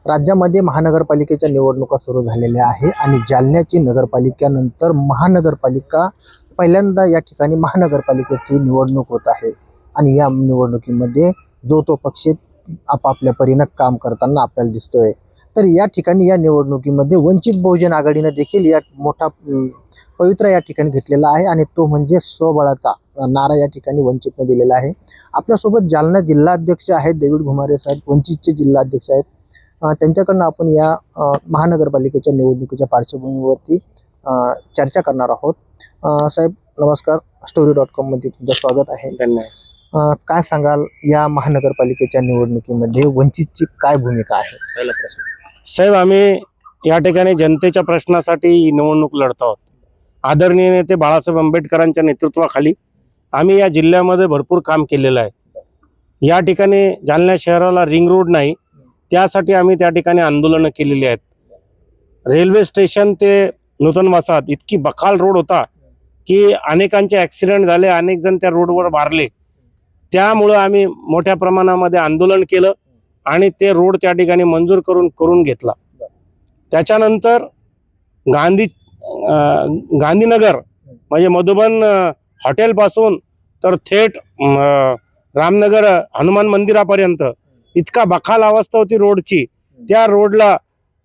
राज्यामध्ये महानगरपालिकेच्या निवडणुका सुरू झालेल्या आहे आणि जालन्याची नगरपालिकेनंतर महानगरपालिका पहिल्यांदा या ठिकाणी महानगरपालिकेची निवडणूक होत आहे आणि या निवडणुकीमध्ये जो तो पक्ष आपापल्या परीनं काम करताना आपल्याला दिसतोय। तर या ठिकाणी या निवडणुकीमध्ये वंचित बहुजन आघाडीने देखील या मोठा पवित्रा या ठिकाणी घेतलेला आहे आणि तो म्हणजे स्वबळाचा नारा या ठिकाणी वंचितने दिलेला आहे। आपल्यासोबत जालना जिल्हाध्यक्ष आहेत डेव्हिड घुमारे साहेब, वंचितचे जिल्हाध्यक्ष आहेत। त्यांच्याकडनं आपण या महानगरपालिकेच्या निवडणुकीच्या पार्श्वभूमीवरती चर्चा करणार आहोत। साहेब नमस्कार, story.com मध्ये तुमचं स्वागत आहे। धन्यवाद। काय सांगाल या महानगरपालिकेच्या निवडणुकीमध्ये वंचितची काय भूमिका आहे? पहिला प्रश्न साहेब, आम्ही या ठिकाणी जनतेच्या प्रश्नासाठी निवडणूक लढत आहोत। आदरणीय नेते बाळासाहेब आंबेडकरांच्या नेतृत्वाखाली आम्ही या जिल्ह्यामध्ये भरपूर काम केलेलं आहे। या ठिकाणी जालना शहराला रिंग रोड नाही, त्यासाठी आम्ही त्या ठिकाणी आंदोलनं केलेली आहेत। रेल्वे स्टेशन ते नूतन वसाहत इतकी बखाल रोड होता की अनेकांचे ॲक्सिडेंट झाले, अनेक जण त्या रोडवर वारले। त्यामुळं आम्ही मोठ्या प्रमाणामध्ये आंदोलन केलं आणि ते रोड त्या ठिकाणी मंजूर करून घेतला। त्याच्यानंतर गांधीनगर म्हणजे मधुबन हॉटेलपासून तर थेट रामनगर हनुमान मंदिरापर्यंत इतका बखाल अवस्था होती रोडची। त्या रोडला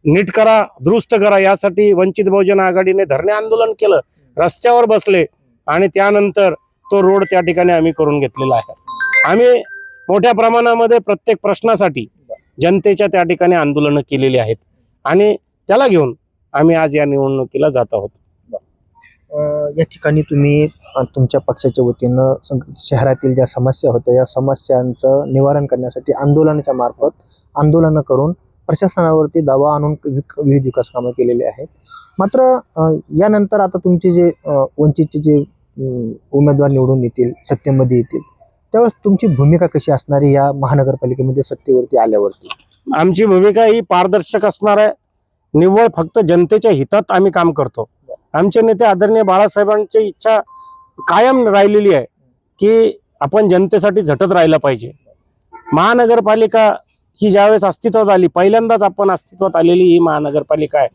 नीट करा, दुरुस्त करा यासाठी वंचित बहुजन आघाडीने धरणे आंदोलन केलं, रस्त्यावर बसले आणि त्यानंतर तो रोड त्या ठिकाणी आम्ही करून घेतलेला आहे। आम्ही मोठ्या प्रमाणामध्ये प्रत्येक प्रश्नासाठी जनतेच्या त्या ठिकाणी आंदोलनं केलेली आहेत आणि त्याला घेऊन आम्ही आज या निवडणुकीला जात आहोत। या ठिकाणी तुम्ही तुमच्या पक्षाच्या वतीनं शहरातील ज्या समस्या होत्या या समस्यांचं निवारण करण्यासाठी आंदोलनाच्या मार्फत आंदोलनं करून प्रशासनावरती दबाव आणून विविध विकास कामं केलेली आहेत। मात्र यानंतर आता तुमचे जे वंचितचे जे उमेदवार निवडून येतील, सत्तेमध्ये येतील, त्यावेळेस तुमची भूमिका कशी असणार आहे या महानगरपालिकेमध्ये सत्तेवरती आल्यावरती? आमची भूमिका ही पारदर्शक असणार आहे। निव्वळ फक्त जनतेच्या हितात आम्ही काम करतो। आमचे नेते आदरणीय बाळासाहेबांची इच्छा कायम राहिलेली आहे की आपण जनतेसाठी झटत राहिलं पाहिजे। महानगरपालिका ही ज्यावेळेस अस्तित्वात आली, पहिल्यांदाच आपण अस्तित्वात आलेली ही महानगरपालिका आहे।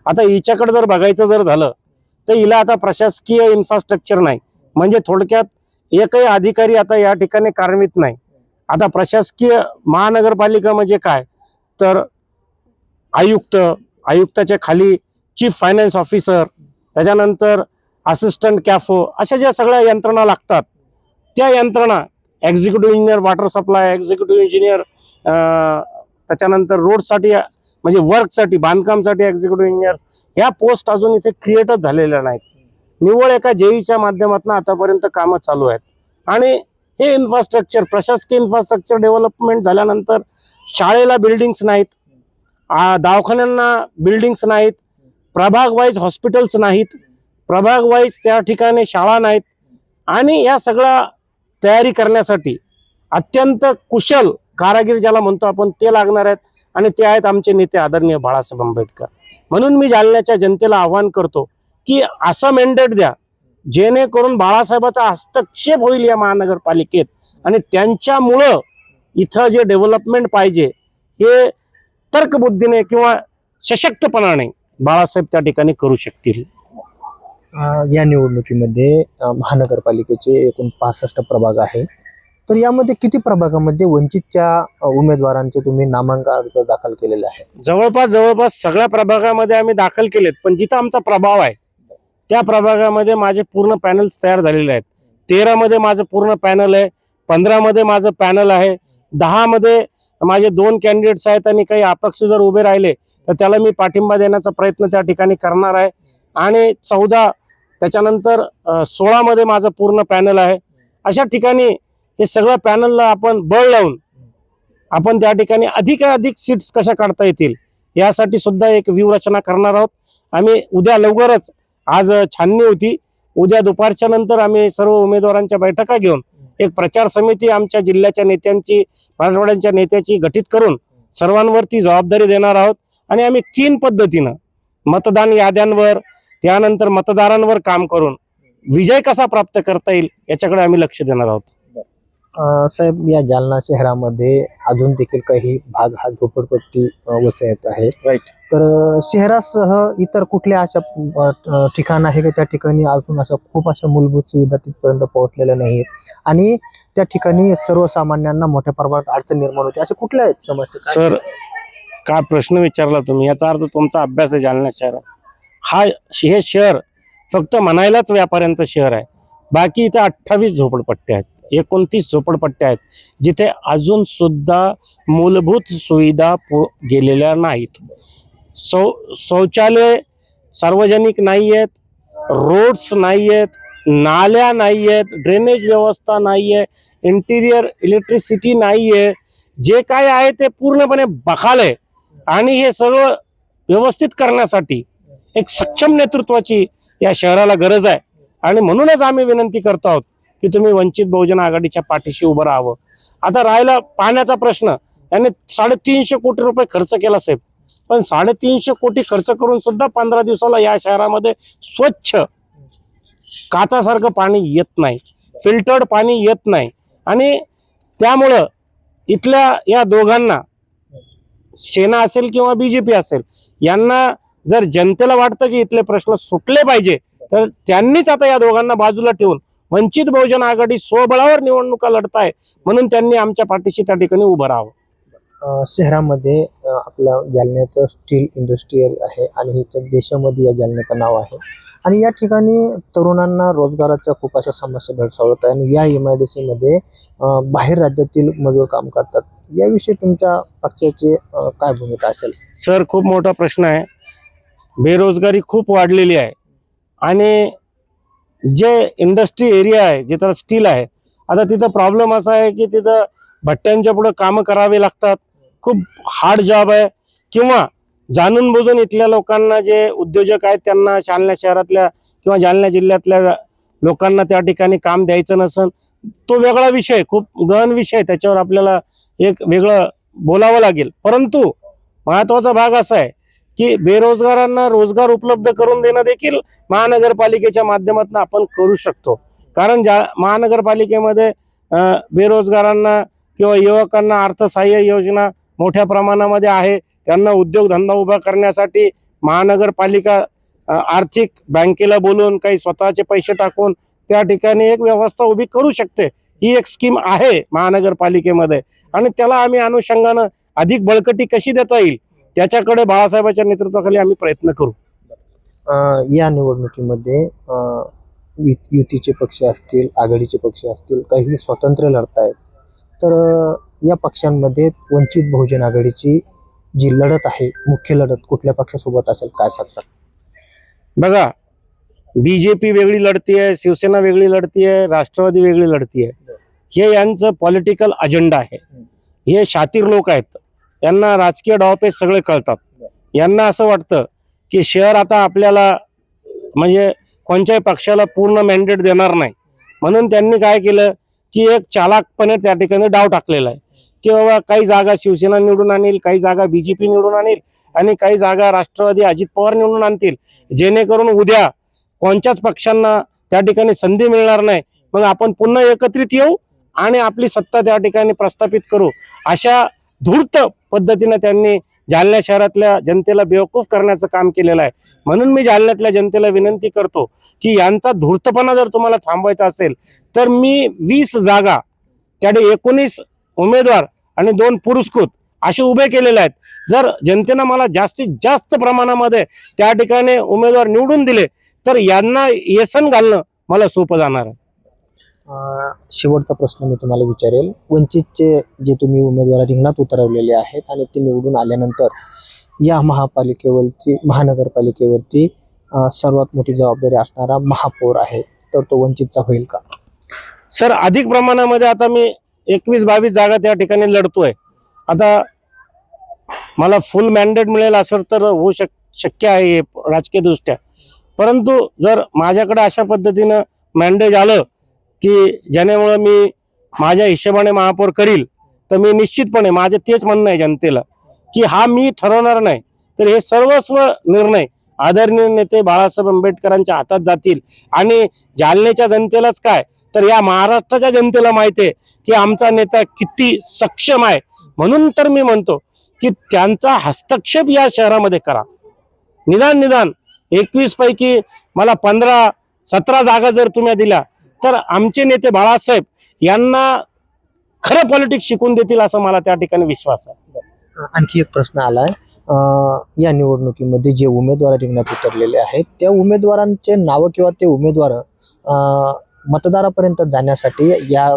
आता हिच्याकडे जर बघायचं जर झालं तर हिला आता प्रशासकीय इन्फ्रास्ट्रक्चर नाही, म्हणजे थोडक्यात एकही अधिकारी आता या ठिकाणी कार्मित नाही। आता प्रशासकीय महानगरपालिका म्हणजे काय तर आयुक्ताच्या खाली चीफ फायनान्स ऑफिसर, त्याच्यानंतर असिस्टंट कॅफो, अशा ज्या सगळ्या यंत्रणा लागतात त्या यंत्रणा, executive engineer water supply, executive engineer, त्याच्यानंतर रोडसाठी म्हणजे वर्कसाठी बांधकामसाठी एक्झिक्युटिव्ह इंजिनियर्स, ह्या पोस्ट अजून इथे क्रिएटच झालेल्या नाहीत। निव्वळ एका जेईच्या माध्यमातून आतापर्यंत कामं चालू आहेत आणि हे इन्फ्रास्ट्रक्चर, प्रशासकीय इन्फ्रास्ट्रक्चर डेव्हलपमेंट झाल्यानंतर शाळेला बिल्डिंग्स नाहीत, दवाखान्यांना बिल्डिंग्स नाहीत, प्रभाग वाईज हॉस्पिटल्स नाहीत, प्रभाग वाईज त्या ठिकाणी शाळा नाहीत आणि या सगळ्या तयारी करण्यासाठी अत्यंत कुशल कारागीर ज्याला म्हणतो आपण ते लागणार आहेत आणि ते आहेत आमचे नेते आदरणीय बाळासाहेब आंबेडकर। म्हणून मी जालन्याच्या जनतेला आवाहन करतो की असं मॅन्डेट द्या जेणेकरून बाळासाहेबाचा हस्तक्षेप होईल या महानगरपालिकेत आणि त्यांच्यामुळं इथं जे डेव्हलपमेंट पाहिजे हे तर्कबुद्धीने किंवा सशक्तपणाने बाळासाहेब त्या ठिकाणी करू शकतील। या निवडणुकीमध्ये महानगरपालिकेचे एकूण 65 प्रभाग आहे, तर यामध्ये किती प्रभागामध्ये वंचितच्या उमेदवारांचे तुम्ही नामांकन अर्ज दाखल केलेले आहे? जवळपास सगळ्या प्रभागामध्ये आम्ही दाखल केलेत, पण जिथं आमचा प्रभाव आहे त्या प्रभागामध्ये माझे पूर्ण पॅनल्स तयार झालेले आहेत। 13 मध्ये माझं पूर्ण पॅनल आहे, 15 मध्ये माझं पॅनल आहे, 10 मध्ये माझे 2 कॅन्डिडेट्स आहेत आणि काही अपक्ष जर उभे राहिले तर त्याला मी पाठिंबा देण्याचा प्रयत्न त्या ठिकाणी करणार आहे आणि 14 त्याच्यानंतर 16 मध्ये माझं पूर्ण पॅनल आहे। अशा ठिकाणी हे सगळं पॅनलला आपण बळ लावून आपण त्या ठिकाणी अधिकाधिक सीट्स कशा काढता येतील यासाठी सुद्धा एक व्यूहरचना करणार आहोत। आम्ही उद्या लवकरच, आज छाननी होती, उद्या दुपारच्या नंतर आम्ही सर्व उमेदवारांच्या बैठका घेऊन एक प्रचार समिती आमच्या जिल्ह्याच्या नेत्यांची, मराठवाड्याच्या नेत्याची गठीत करून सर्वांवरती जबाबदारी देणार आहोत आणि आम्ही कीन पद्धतीनं मतदान याद्यांवर त्यानंतर मतदारांवर काम करून विजय कसा प्राप्त करता येईल याच्याकडे आम्ही लक्ष देणार आहोत। साहेब, या जालना शहरामध्ये अजून देखील काही भाग हा झोपडपट्टी वसाहत आहे. राईट. तर शहरासह इतर कुठल्या अशा ठिकाण आहे का त्या ठिकाणी अजून अशा खूप अशा मूलभूत सुविधा तिथपर्यंत पोहोचलेल्या नाहीत आणि त्या ठिकाणी सर्वसामान्यांना मोठ्या प्रमाणात अडचण निर्माण होते, अशा कुठल्या आहेत समस्या? सर, काय प्रश्न विचारला तुम्ही, याचा अर्थ तुमचा अभ्यास आहे जालना शहरात. हे शहर फक्त म्हणायलाच व्यापाऱ्यांचं शहर आहे. बाकी इथे 28 झोपडपट्ट्या आहेत, 29 झोपडपट्ट्या आहेत, जिथे अजून सुद्धा मूलभूत सुविधा गेलेल्या नाहीत. शौचालय सार्वजनिक नाही आहेत, रोड्स नाही आहेत, नाल्या नाही आहेत, ड्रेनेज व्यवस्था नाही आहे, इंटिरियर इलेक्ट्रिसिटी नाही आहे. जे काय आहे ते पूर्णपणे बखाल आहे आणि हे सगळं व्यवस्थित करण्यासाठी एक सक्षम नेतृत्वाची या शहराला गरज आहे. आणि म्हणूनच आम्ही विनंती करतो आहोत की तुम्ही वंचित बहुजन आघाडीच्या पाठीशी उभं राहावं. आता राहिला पाण्याचा प्रश्न, यांनी 350 कोटी रुपये खर्च केला साहेब, पण 350 कोटी खर्च करून सुद्धा 15 दिवसाला या शहरामध्ये स्वच्छ काचासारखं पाणी येत नाही, फिल्टर्ड पाणी येत नाही. आणि त्यामुळं इथल्या या दोघांना, सेना असेल किंवा बीजेपी असेल, यांना जर जनतेला वाटतं की इथले प्रश्न सुटले पाहिजे, तर त्यांनीच आता या दोघांना बाजूला ठेवून वंचित बहुजन आघाडी स्वबळावर निवडणुका लढताय, म्हणून त्यांनी आमच्या पाठीशी त्या ठिकाणी उभं राहावं. शहरामध्ये आपल्या जालन्याचं स्टील इंडस्ट्रीयल आहे आणि इथं देशामध्ये या जालन्याचं नाव आहे आणि या ठिकाणी तरुणांना रोजगाराच्या खूप अशा समस्या भेडसावत आहे आणि या MIDC मध्ये बाहेर राज्यातील मजूर काम करतात. याविषयी तुमच्या पक्षाची काय भूमिका असेल? सर, खूप मोठा प्रश्न आहे. बेरोजगारी खूप वाढलेली आहे आणि जे इंडस्ट्री एरिया आहे जिथं स्टील आहे, आता तिथं प्रॉब्लेम असा आहे की तिथं भट्ट्यांच्या पुढे कामं करावी लागतात, खूप हार्ड जॉब आहे. किंवा जाणून बुजून इथल्या लोकांना, जे उद्योजक आहेत, त्यांना जालना शहरातल्या किंवा जालना जिल्ह्यातल्या लोकांना त्या ठिकाणी काम द्यायचं नसेल, तो वेगळा विषय, खूप गहन विषय, त्याच्यावर आपल्याला एक वेगळं बोलावं लागेल. परंतु महत्वाचा भाग असा आहे की बेरोजगारांना रोजगार उपलब्ध करून देणं देखील महानगरपालिकेच्या माध्यमातून आपण करू शकतो. कारण महानगरपालिकेमध्ये बेरोजगारांना किंवा युवकांना अर्थसहाय्य योजना मोठ्या प्रमाणामध्ये आहे. त्यांना उद्योगधंदा उभा करण्यासाठी महानगरपालिका आर्थिक बँकेला बोलून काही स्वतःचे पैसे टाकून त्या ठिकाणी एक व्यवस्था उभी करू शकते. ही एक स्कीम आहे महानगरपालिकेमध्ये आणि त्याला आम्ही अनुषंगानं अधिक बळकटी कशी देता येईल त्याच्याकडे बाळासाहेबांच्या नेतृत्वाखाली आम्ही प्रयत्न करू. या निवडणुकीमध्ये युतीचे पक्ष असतील, आघाडीचे पक्ष असतील, काही स्वतंत्र लढतायत. तर या पक्षांमध्ये वंचित बहुजन आघाडीची जी लढत आहे, मुख्य लढत कुठल्या पक्षासोबत असेल, काय सांगतात? बघा, बीजेपी वेगळी लढतीये, शिवसेना वेगळी लढतीये, राष्ट्रवादी वेगळी लढतीये. हे यांचं पॉलिटिकल अजेंडा आहे. हे शातीर लोक आहेत, यांना राजकीय डावपेच सगळे कळतात. यांना असं वाटतं की शहर आता आपल्याला म्हणजे कोणत्याही पक्षाला पूर्ण मॅन्डेट देणार नाही, म्हणून त्यांनी काय केलं की एक चालाकपणे त्या ठिकाणी डाव टाकलेला आहे की बाबा काही जागा शिवसेना निवडून आणील, काही जागा बीजेपी निवडून आणील आणि काही जागा राष्ट्रवादी अजित पवार निवडून आणतील, जेणेकरून उद्या कोणत्याच पक्षांना त्या ठिकाणी संधी मिळणार नाही. मग आपण पुन्हा एकत्रित येऊ आणि आपली सत्ता त्या ठिकाणी प्रस्थापित करू, अशा धूर्त पद्धतीने त्यांनी जालना शहरातल्या जनतेला बेवकूफ करण्याचं काम केलेलं आहे. म्हणून मी जालन्यातल्या जनतेला विनंती करतो की यांचा धूर्तपणा जर तुम्हाला थांबवायचा असेल तर मी 20 जागा, त्याकडे 19 उमेदवार आणि 2 पुरस्कृत असे उभे केलेले आहेत. जर जनतेनं मला जास्तीत जास्त प्रमाणामध्ये त्या ठिकाणी उमेदवार निवडून दिले तर यांना येसन घालणं मला सोपं जाणार आहे. शेवटचा प्रश्न मी तुम्हाला विचारेल, वंचितचे जे तुम्ही उमेदवार रिंगणात उतरवलेले आहेत आणि ते निवडून आल्यानंतर या महानगरपालिकेवरती सर्वात मोठी जबाबदारी असणारा महापौर आहे, तर तो वंचितचा होईल का? सर, अधिक प्रमाणामध्ये आता मी 21-22 जागा त्या ठिकाणी लढतोय. आता मला फुल मॅन्डेट मिळेल असं तर होऊ शक्य आहे राजकीय दृष्ट्या, परंतु जर माझ्याकडे अशा पद्धतीनं मॅन्डेट आलं की ज्यामुळे मी माझ्या हिशोबाने महापौर करील, तर मी निश्चितपणे, माझे तेच म्हणणं आहे जनतेला की हा मी ठरवणार नाही, तर हे सर्वस्व निर्णय आदरणीय नेते बाळासाहेब आंबेडकरांच्या हातात जातील. आणि जालन्याच्या जनतेलाच काय तर या महाराष्ट्राच्या जनतेला माहिती आहे की आमचा नेता किती सक्षम आहे. म्हणून तर मी म्हणतो की त्यांचा हस्तक्षेप या शहरामध्ये करा. निदान 21 पैकी मला 15-17 जागा जर तुम्ही दिल्या तर आमचे नेते बाळासाहेब यांना खरं पॉलिटिक्स शिकून देतील असं मला त्या ठिकाणी विश्वास आहे. आणखी एक प्रश्न आलाय. या निवडणुकीमध्ये जे उमेदवार रिंगणात उतरलेले आहेत त्या उमेदवारांचे नाव किंवा ते उमेदवार मतदारापर्यंत जाण्यासाठी या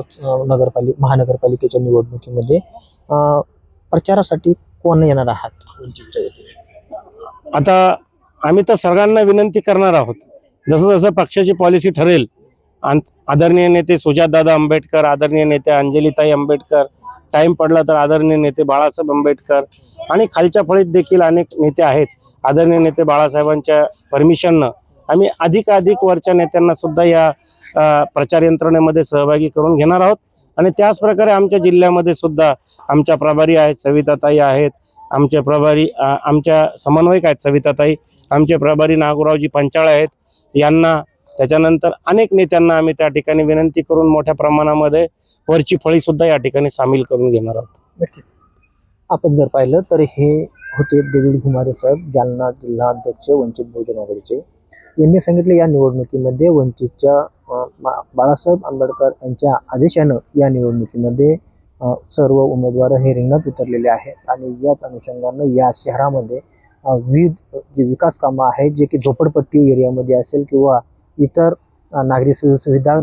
महानगरपालिकेच्या निवडणुकीमध्ये प्रचारासाठी कोण येणार आहात? आता आम्ही तर सर्वांना विनंती करणार आहोत, जसं जसं पक्षाची पॉलिसी ठरेल. आदरणीय नेते सुजातदादा आंबेडकर, आदरणीय नेते अंजलीताई आंबेडकर, टाइम पडला तर आदरणीय नेते बाळासाहेब आंबेडकर आणि खालच्या फळीत देखील अनेक नेते आहेत. आदरणीय नेते बाळासाहेबांच्या परमिशननं आम्ही अधिक वरच्या नेत्यांना सुद्धा या प्रचार यंत्रणेमध्ये सहभागी करून घेणार आहोत. आणि त्याच प्रकारे आमच्या जिल्ह्यामध्ये सुद्धा आमच्या प्रभारी आहेत, सविताताई आहेत, आमचे प्रभारी आमच्या समन्वयक आहेत सविताताई, आमचे प्रभारी नागोरावजी पंचाळ आहेत. यांना त्याच्यानंतर अनेक नेत्यांना आम्ही त्या ठिकाणी विनंती करून मोठ्या प्रमाणामध्ये वरची फळी सुद्धा या ठिकाणी सामील करून घेणार आहोत. नक्कीच. आपण जर पाहिलं तर हे होते डेव्हिड घुमारे साहेब, जालना जिल्हा अध्यक्ष वंचित बहुजन आघाडीचे. यांनी सांगितले या निवडणुकीमध्ये वंचितच्या बाळासाहेब आंबेडकर यांच्या आदेशानं या निवडणुकीमध्ये सर्व उमेदवार हे रिंगणात उतरलेले आहेत आणि याच अनुषंगानं या शहरामध्ये विविध जे विकास कामं आहेत जे की झोपडपट्टी एरियामध्ये असेल किंवा इतर नागरी सुविधा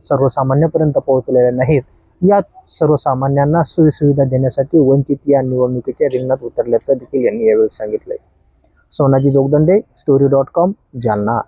सर्वसामान्यापर्यंत पोहोचलेल्या नाहीत, या सर्वसामान्यांना सोयीसुविधा देण्यासाठी वंचित या निवडणुकीच्या रिंगणात उतरल्याचं देखील यांनी यावेळी सांगितलंय. सोनाजी जोगदंडे, story.com, जालना.